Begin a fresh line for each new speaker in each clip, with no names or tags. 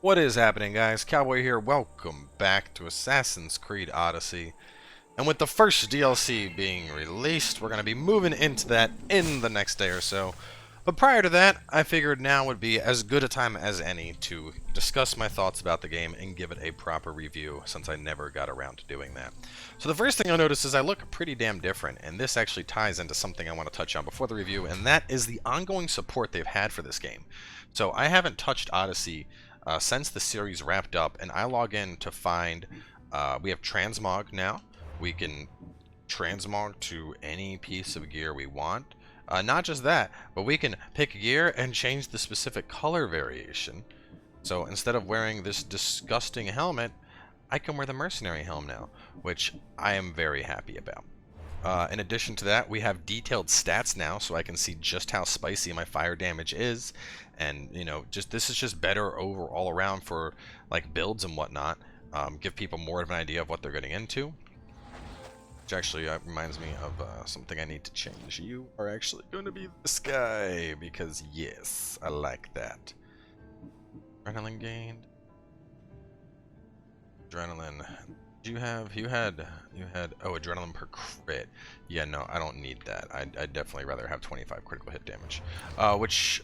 What is happening, guys? Cowboy here. Welcome back to Assassin's Creed Odyssey. And with the first DLC being released, we're going to be moving into that in the next day or so. But prior to that, I figured now would be as good a time as any to discuss my thoughts about the game and give it a proper review, since I never got around to doing that. So the first thing you'll notice is I look pretty damn different, and this actually ties into something I want to touch on before the review, and that is the ongoing support they've had for this game. So I haven't touched Odyssey since the series wrapped up, and I log in to find we have transmog now. We can transmog to any piece of gear we want. Not just that, but we can pick gear and change the specific color variation. So instead of wearing this disgusting helmet, I can wear the mercenary helm now, which I am very happy about. In addition to that, we have detailed stats now, so I can see just how spicy my fire damage is, and you know, this is just better all around for like builds and whatnot. Give people more of an idea of what they're getting into. Which actually reminds me of something I need to change. You are actually going to be this guy, because yes, I like that. Adrenaline gained. Adrenaline. You had oh, adrenaline per crit. Yeah, no, I don't need that. I'd definitely rather have 25 critical hit damage. Which,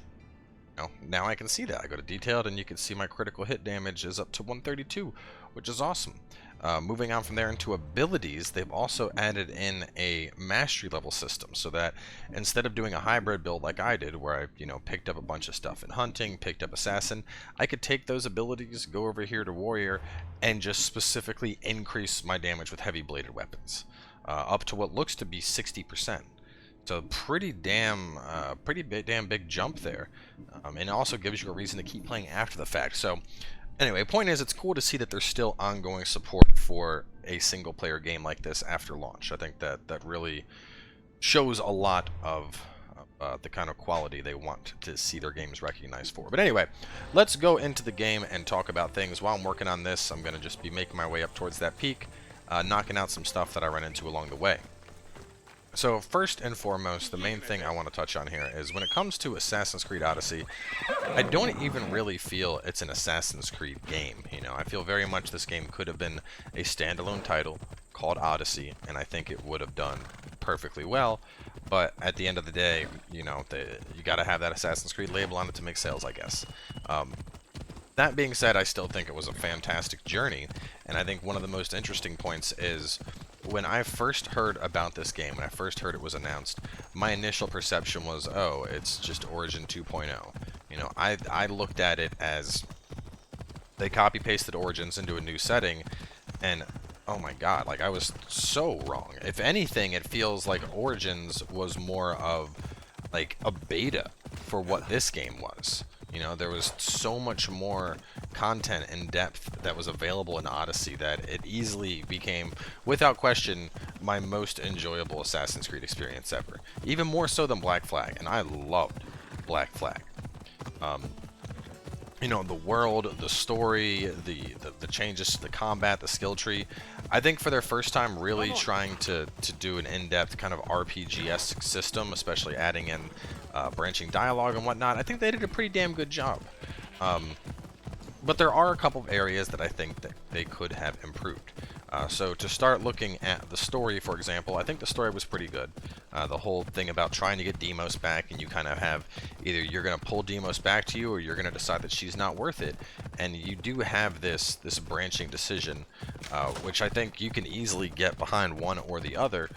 you know, now I can see that. I go to detailed and you can see my critical hit damage is up to 132, which is awesome. Moving on from there into abilities, they've also added in a mastery level system, so that instead of doing a hybrid build like I did, where I, you know, picked up a bunch of stuff in hunting, picked up assassin, I could take those abilities, go over here to warrior, and just specifically increase my damage with heavy bladed weapons, up to what looks to be 60%. So pretty damn big jump there, and it also gives you a reason to keep playing after the fact. So anyway, point is, it's cool to see that there's still ongoing support for a single-player game like this after launch. I think that really shows a lot of the kind of quality they want to see their games recognized for. But anyway, let's go into the game and talk about things. While I'm working on this, I'm going to just be making my way up towards that peak, knocking out some stuff that I run into along the way. So first and foremost, the main thing I want to touch on here is when it comes to Assassin's Creed Odyssey, I don't even really feel it's an Assassin's Creed game. You know, I feel very much this game could have been a standalone title called Odyssey, and I think it would have done perfectly well. But at the end of the day, you know, you got to have that Assassin's Creed label on it to make sales, I guess. That being said, I still think it was a fantastic journey, and I think one of the most interesting points is when I first heard about this game, when I first heard it was announced, my initial perception was, oh, it's just Origin 2.0. You know, I looked at it as they copy-pasted Origins into a new setting, and oh my god, like, I was so wrong. If anything, it feels like Origins was more of like a beta for what this game was. You know, there was so much more content and depth that was available in Odyssey that it easily became, without question, my most enjoyable Assassin's Creed experience ever. Even more so than Black Flag, and I loved Black Flag. You know, the world, the story, the changes to the combat, the skill tree. I think for their first time really trying to do an in-depth kind of RPG-esque system, especially adding in branching dialogue and whatnot, I think they did a pretty damn good job. But there are a couple of areas that I think that they could have improved. So to start looking at the story, for example, I think the story was pretty good. The whole thing about trying to get Demos back, and you kind of have either you're going to pull Demos back to you, or you're going to decide that she's not worth it. And you do have this branching decision, which I think you can easily get behind one or the other.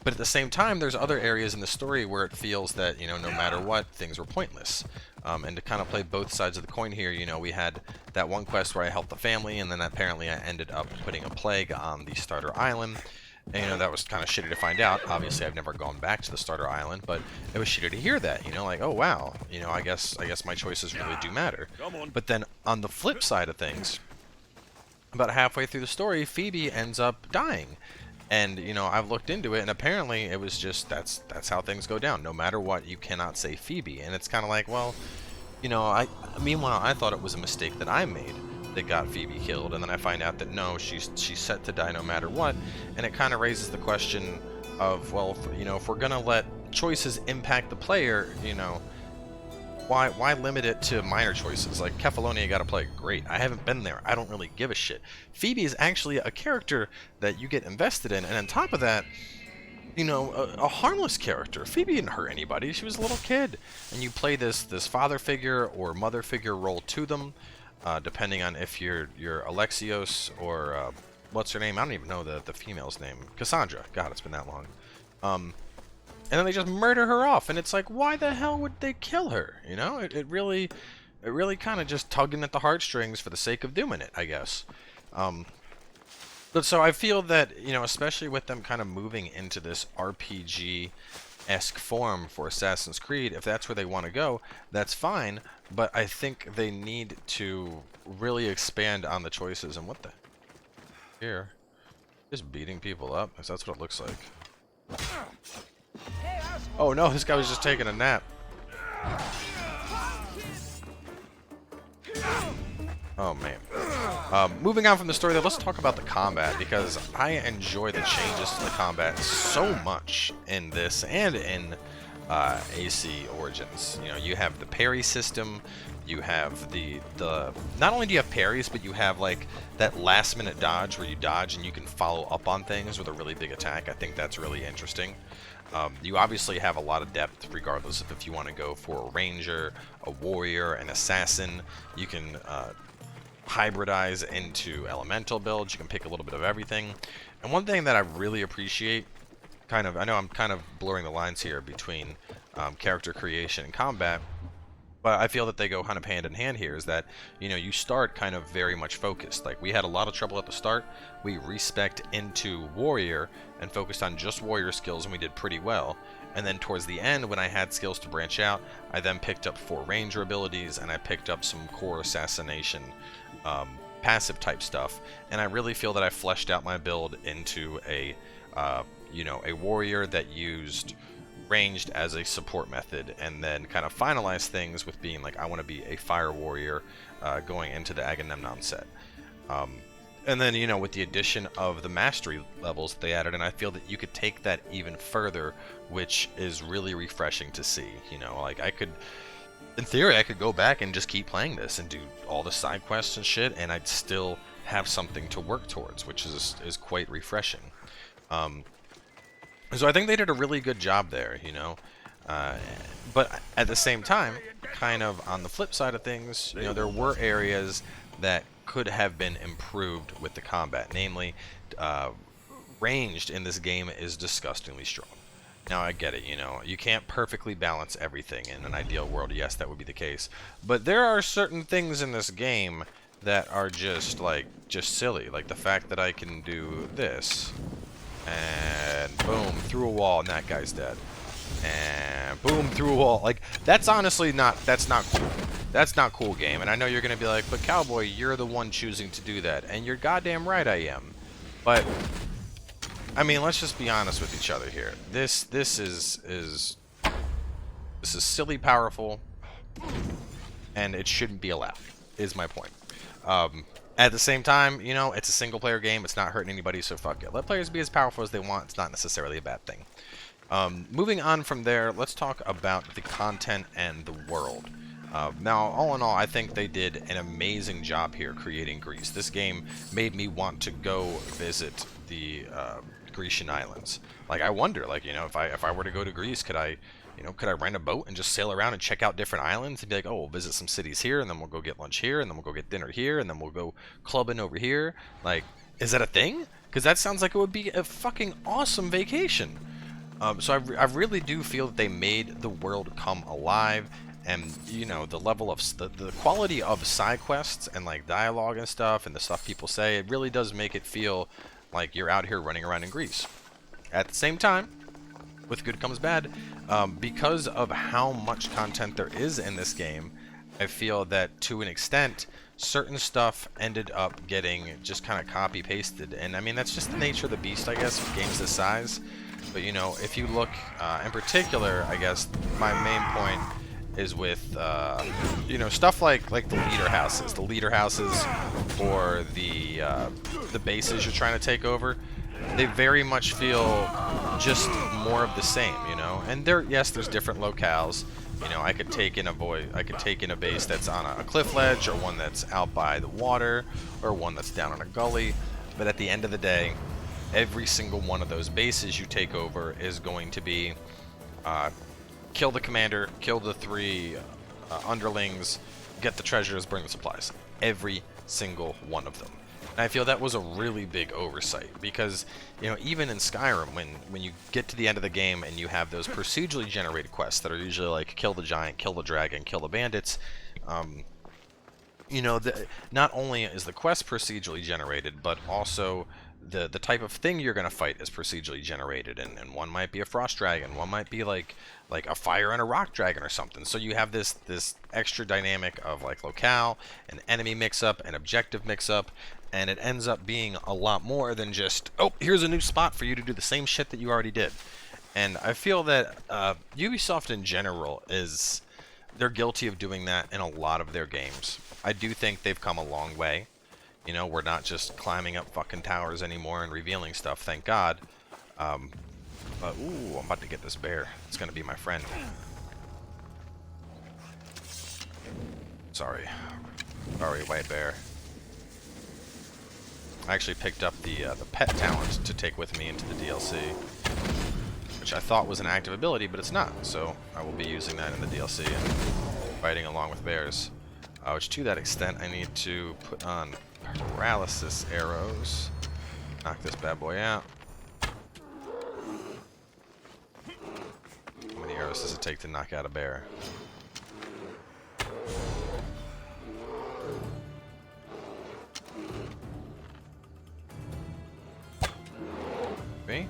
But at the same time, there's other areas in the story where it feels that, you know, no matter what, things were pointless. And to kind of play both sides of the coin here, you know, we had that one quest where I helped the family, and then apparently I ended up putting a plague on the starter island. And, you know, that was kind of shitty to find out. Obviously, I've never gone back to the starter island, but it was shitty to hear that, you know, like, oh, wow, you know, I guess my choices really do matter. But then on the flip side of things, about halfway through the story, Phoebe ends up dying. And, you know, I've looked into it, and apparently it was just, that's how things go down. No matter what, you cannot say Phoebe. And it's kind of like, well, you know, meanwhile, I thought it was a mistake that I made that got Phoebe killed, and then I find out that no, she's set to die no matter what, and it kind of raises the question of, well, you know, if we're gonna let choices impact the player, you know, why limit it to minor choices? Like, Kefalonia gotta play. Great. I haven't been there. I don't really give a shit. Phoebe is actually a character that you get invested in, and on top of that, you know, a harmless character. Phoebe didn't hurt anybody. She was a little kid. And you play this father figure or mother figure role to them, depending on if you're Alexios or, what's her name? I don't even know the female's name. Cassandra. God, it's been that long. And then they just murder her off, and it's like, why the hell would they kill her? You know, it really kind of just tugging at the heartstrings for the sake of doing it, I guess. But so I feel that, you know, especially with them kind of moving into this RPG-esque form for Assassin's Creed, if that's where they want to go, that's fine. But I think they need to really expand on the choices. And what the here, just beating people up? Because that's what it looks like. Oh no, this guy was just taking a nap. Oh man. Moving on from the story though, let's talk about the combat, because I enjoy the changes to the combat so much in this and in AC Origins. You know, you have the parry system, you have the not only do you have parries, but you have like that last minute dodge where you dodge and you can follow up on things with a really big attack. I think that's really interesting. You obviously have a lot of depth regardless of if you want to go for a ranger, a warrior, an assassin. You can hybridize into elemental builds. You can pick a little bit of everything. And one thing that I really appreciate, I know I'm kind of blurring the lines here between character creation and combat, but I feel that they go kind of hand in hand here, is that, you know, you start kind of very much focused. Like, we had a lot of trouble at the start. We respec into warrior and focused on just warrior skills, and we did pretty well. And then towards the end, when I had skills to branch out, I then picked up 4 ranger abilities, and I picked up some core assassination passive type stuff. And I really feel that I fleshed out my build into a, you know, a warrior that used ranged as a support method, and then kind of finalize things with being like, I want to be a fire warrior going into the Agamemnon set. And then, you know, with the addition of the mastery levels they added, and I feel that you could take that even further, which is really refreshing to see. You know, like, I could, in theory, I could go back and just keep playing this and do all the side quests and shit, and I'd still have something to work towards, which is quite refreshing. So I think they did a really good job there, you know. But at the same time, kind of on the flip side of things, you know, there were areas that could have been improved with the combat. Namely, ranged in this game is disgustingly strong. Now, I get it, you know, you can't perfectly balance everything. In an ideal world, yes, that would be the case. But there are certain things in this game that are just silly. Like the fact that I can do this, and boom, through a wall, and that guy's dead. And boom, through a wall. Like, that's honestly that's not cool. That's not cool, game. And I know you're going to be like, but Cowboy, you're the one choosing to do that. And you're goddamn right I am. But, I mean, let's just be honest with each other here. This is silly powerful, and it shouldn't be allowed, is my point. At the same time, you know, it's a single-player game. It's not hurting anybody, so fuck it. Let players be as powerful as they want. It's not necessarily a bad thing. Moving on from there, let's talk about the content and the world. Now, all in all, I think they did an amazing job here creating Greece. This game made me want to go visit the Grecian islands. Like, I wonder, like, you know, if I were to go to Greece, could I rent a boat and just sail around and check out different islands and be like, oh, we'll visit some cities here, and then we'll go get lunch here, and then we'll go get dinner here, and then we'll go clubbing over here? Like, is that a thing? Because that sounds like it would be a fucking awesome vacation. So I really do feel that they made the world come alive, and, you know, the level of the quality of side quests and like dialogue and stuff, and the stuff people say, it really does make it feel like you're out here running around in Greece. At the same time, with good comes bad. Because of how much content there is in this game, I feel that to an extent, certain stuff ended up getting just kind of copy-pasted. And I mean, that's just the nature of the beast, I guess, with games this size. But, you know, if you look in particular, I guess my main point is with, you know, stuff like the leader houses. The leader houses, or the bases you're trying to take over. They very much feel just more of the same, you know. And yes, there's different locales, You know, I could take in a base that's on a cliff ledge, or one that's out by the water, or one that's down on a gully. But at the end of the day, every single one of those bases you take over is going to be kill the commander, kill the 3 underlings, get the treasures, bring the supplies. Every single one of them. And I feel that was a really big oversight, because, you know, even in Skyrim, when you get to the end of the game and you have those procedurally generated quests that are usually like kill the giant, kill the dragon, kill the bandits, you know, not only is the quest procedurally generated, but also the type of thing you're going to fight is procedurally generated, and one might be a frost dragon, one might be like a fire and a rock dragon or something. So you have this extra dynamic of like locale, an enemy mix-up, an objective mix-up, and it ends up being a lot more than just, oh, here's a new spot for you to do the same shit that you already did. And I feel that Ubisoft in general they're guilty of doing that in a lot of their games. I do think they've come a long way. You know, we're not just climbing up fucking towers anymore and revealing stuff, thank God. But, ooh, I'm about to get this bear. It's gonna be my friend. Sorry. Sorry, white bear. I actually picked up the pet talent to take with me into the DLC, which I thought was an active ability, but it's not. So I will be using that in the DLC and fighting along with bears. Which, to that extent, I need to put on paralysis arrows. Knock this bad boy out. How many arrows does it take to knock out a bear? Me?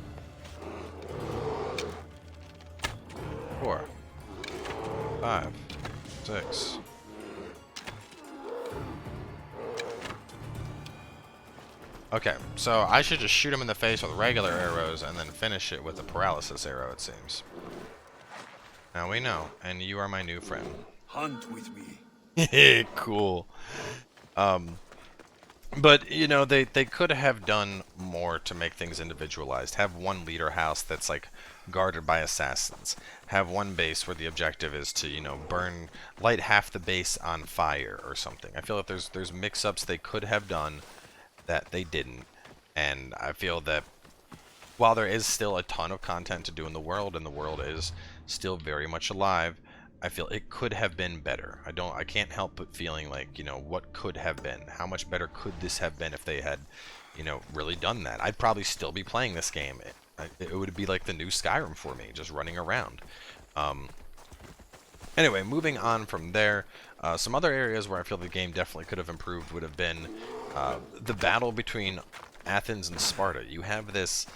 4, 5, 6. Okay, so I should just shoot him in the face with regular arrows and then finish it with a paralysis arrow, it seems. Now we know, and you are my new friend.
Hunt with me.
Cool. But, you know, they could have done more to make things individualized. Have one leader house that's, like, guarded by assassins. Have one base where the objective is to, you know, light half the base on fire or something. I feel like there's mix-ups they could have done that they didn't. And I feel that while there is still a ton of content to do in the world, and the world is still very much alive, I feel it could have been better. I can't help but feeling like, you know, what could have been? How much better could this have been if they had, you know, really done that? I'd probably still be playing this game. It would be like the new Skyrim for me, just running around. Anyway, moving on from there, some other areas where I feel the game definitely could have improved would have been the battle between Athens and Sparta. You have this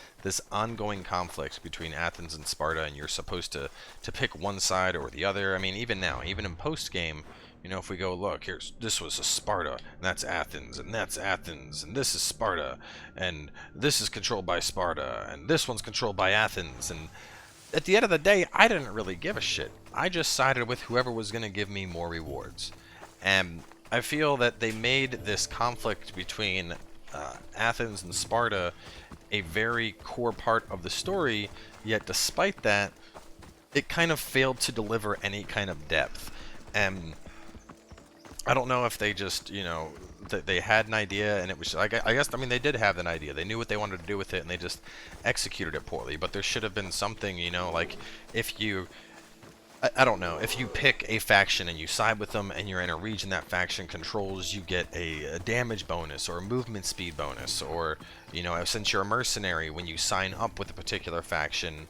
ongoing conflict between Athens and Sparta, and you're supposed to pick one side or the other. I mean, even now, even in post-game, you know, if we go, look, this was a Sparta, and that's Athens, and that's Athens, and this is Sparta, and this is controlled by Sparta, and this one's controlled by Athens, and at the end of the day, I didn't really give a shit. I just sided with whoever was going to give me more rewards. And I feel that they made this conflict between Athens and Sparta a very core part of the story, yet despite that, it kind of failed to deliver any kind of depth. And I don't know if they just, you know, they had an idea and it was, I guess, I mean, they did have an idea. They knew what they wanted to do with it and they just executed it poorly. But there should have been something, you know, like if you, I don't know, if you pick a faction and you side with them and you're in a region that faction controls, you get a damage bonus or a movement speed bonus, or, you know, since you're a mercenary, when you sign up with a particular faction,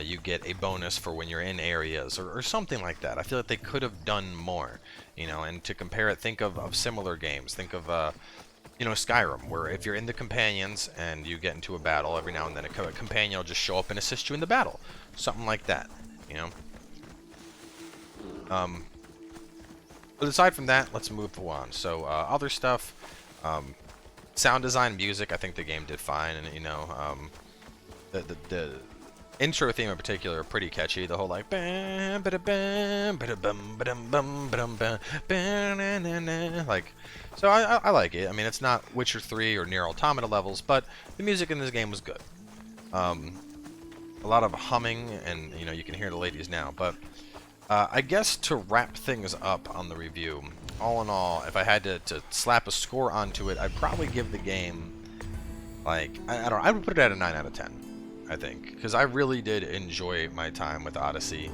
you get a bonus for when you're in areas, or something like that. I feel like they could have done more, you know, and to compare it, think of similar games. Think of, you know, Skyrim, where if you're in the companions and you get into a battle, every now and then a companion will just show up and assist you in the battle. Something like that, you know. But aside from that, let's move on. So, other stuff, sound design, music, I think the game did fine, and, you know, the intro theme in particular, pretty catchy. The whole like like, so I like it. I mean, it's not Witcher 3 or Nier Automata levels, but the music in this game was good. A lot of humming, and you know, you can hear the ladies now. But I guess to wrap things up on the review, all in all, if I had to slap a score onto it, I'd probably give the game, like, I don't know, I would put it at a 9 out of 10, I think. Because I really did enjoy my time with Odyssey.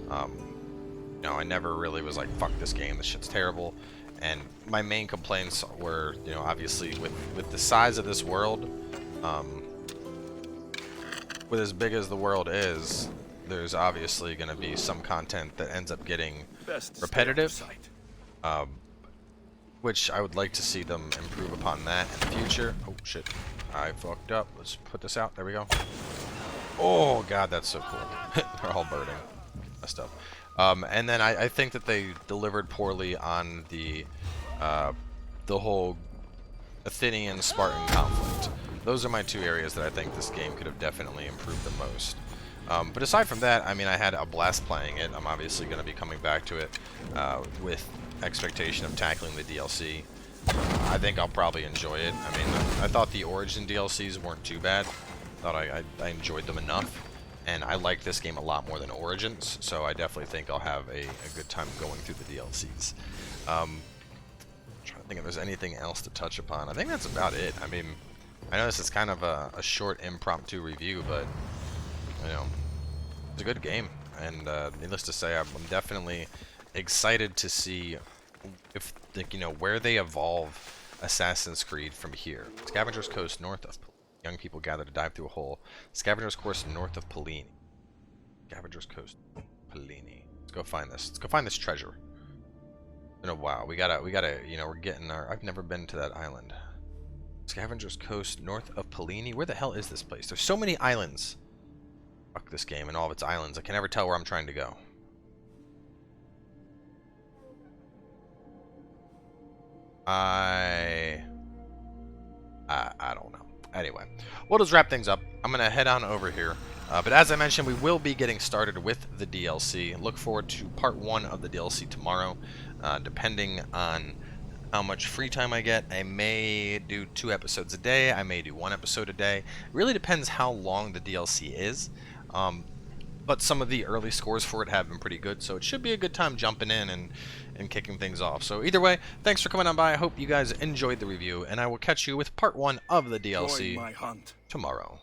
You know, I never really was like, fuck this game, this shit's terrible. And my main complaints were, you know, obviously with the size of this world, with as big as the world is, there's obviously going to be some content that ends up getting repetitive, which I would like to see them improve upon that in the future. Oh shit, I fucked up. Let's put this out. There we go. Oh god, that's so cool. They're all burning. Messed up. And then I think that they delivered poorly on the whole Athenian Spartan conflict. Those are my two areas that I think this game could have definitely improved the most. But aside from that, I mean, I had a blast playing it. I'm obviously going to be coming back to it with expectation of tackling the DLC. I think I'll probably enjoy it. I mean, I thought the Origin DLCs weren't too bad. Thought I enjoyed them enough. And I like this game a lot more than Origins, so I definitely think I'll have a good time going through the DLCs. I'm trying to think if there's anything else to touch upon. I think that's about it. I mean, I know this is kind of a short impromptu review, but you know, it's a good game, and needless to say, I'm definitely excited to see if, like, you know, where they evolve Assassin's Creed from here. Scavenger's Coast north of young people gather to dive through a hole. Scavenger's Course north of Pellini. Scavenger's Coast, Pellini. Let's go find this. Let's go find this treasure. It's been a while. We gotta, you know, we're getting our. I've never been to that island. Scavenger's Coast north of Pellini. Where the hell is this place? There's so many islands. Fuck this game and all of its islands. I can never tell where I'm trying to go. I don't know. Anyway, we'll just wrap things up. I'm going to head on over here. But as I mentioned, we will be getting started with the DLC. Look forward to part 1 of the DLC tomorrow. Depending on how much free time I get, I may do 2 episodes a day. I may do 1 episode a day. It really depends how long the DLC is. But some of the early scores for it have been pretty good, so it should be a good time jumping in and kicking things off. So either way, thanks for coming on by. I hope you guys enjoyed the review, and I will catch you with part 1 of the DLC tomorrow.